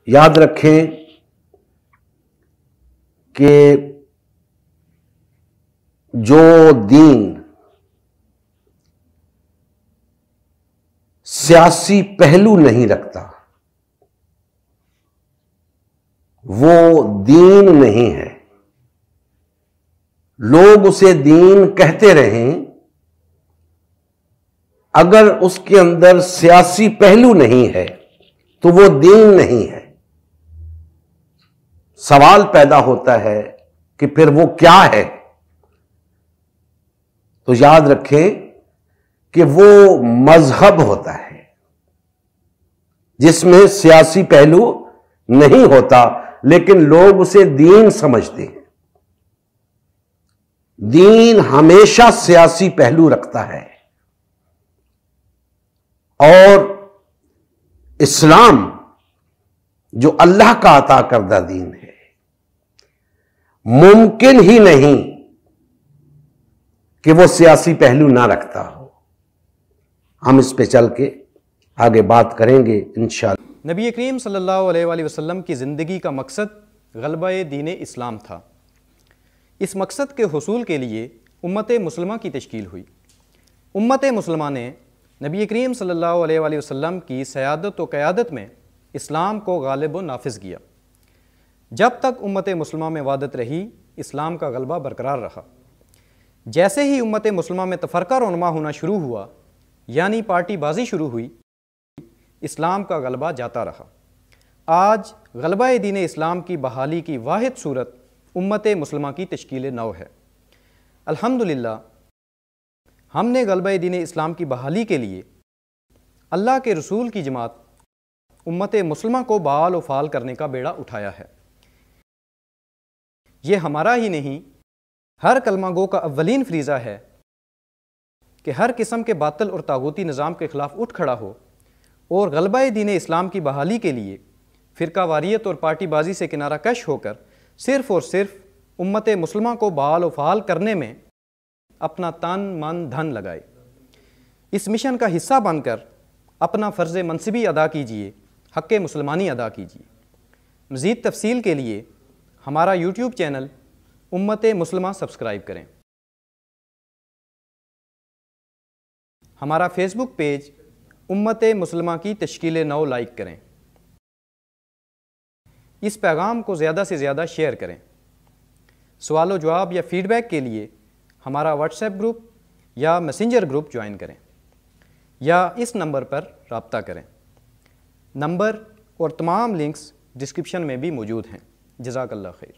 یاد رکھیں کہ جو دین سیاسی پہلو نہیں رکھتا وہ دین نہیں ہے. لوگ اسے دین کہتے رہیں، اگر اس کے اندر سیاسی پہلو نہیں ہے تو وہ دین نہیں ہے. سوال پیدا ہوتا ہے کہ پھر وہ کیا ہے؟ تو یاد رکھیں کہ وہ مذہب ہوتا ہے جس میں سیاسی پہلو نہیں ہوتا، لیکن لوگ اسے دین سمجھتے ہیں. دین ہمیشہ سیاسی پہلو رکھتا ہے، اور اسلام جو اللہ کا عطا کردہ دین ہے، ممکن ہی نہیں کہ وہ سیاسی پہلو نہ رکھتا ہو. ہم اس پہ چل کے آگے بات کریں گے انشاءاللہ. نبی کریم صلی اللہ علیہ وآلہ وسلم کی زندگی کا مقصد غلبہ دین اسلام تھا. اس مقصد کے حصول کے لیے امت مسلمہ کی تشکیل ہوئی. امت مسلمہ نے نبی کریم صلی اللہ علیہ وآلہ وسلم کی سیادت و قیادت میں اسلام کو غالب و نافذ کیا. جب تک امت مسلمہ میں وحدت رہی، اسلام کا غلبہ برقرار رہا. جیسے ہی امت مسلمہ میں تفرقہ رونما ہونا شروع ہوا، یعنی پارٹی بازی شروع ہوئی، اسلام کا غلبہ جاتا رہا. آج غلبہ دین اسلام کی بحالی کی واحد صورت امت مسلمہ کی تشکیل نو ہے. الحمدللہ ہم نے غلبہ دین اسلام کی بحالی کے لیے اللہ کے رسول کی جماعت امت مسلمہ کو بحال و فعال کرنے کا بیڑا اٹھایا ہے. یہ ہمارا ہی نہیں، ہر کلمہ گو کا اولین فریضہ ہے کہ ہر قسم کے باطل اور طاغوتی نظام کے خلاف اٹھ کھڑا ہو اور غلبہ دین اسلام کی بحالی کے لیے فرقہ واریت اور پارٹی بازی سے کنارہ کش ہو کر صرف اور صرف امت مسلمہ کو بحال و فعال کرنے میں اپنا تن من دھن لگائے. اس مشن کا حصہ بن کر اپنا فرض منصبی ادا کیجیے، حق مسلمانی ادا کیجیے. مزید تفصیل کے لیے ہمارا یوٹیوب چینل امت مسلمہ سبسکرائب کریں. ہمارا فیس بک پیج امت مسلمہ کی تشکیل نو لائک کریں. اس پیغام کو زیادہ سے زیادہ شیئر کریں. سوال و جواب یا فیڈ بیک کے لیے ہمارا واٹس ایپ گروپ یا میسنجر گروپ جوائن کریں یا اس نمبر پر رابطہ کریں. نمبر اور تمام لنکس ڈسکرپشن میں بھی موجود ہیں. جزاک اللہ خیر.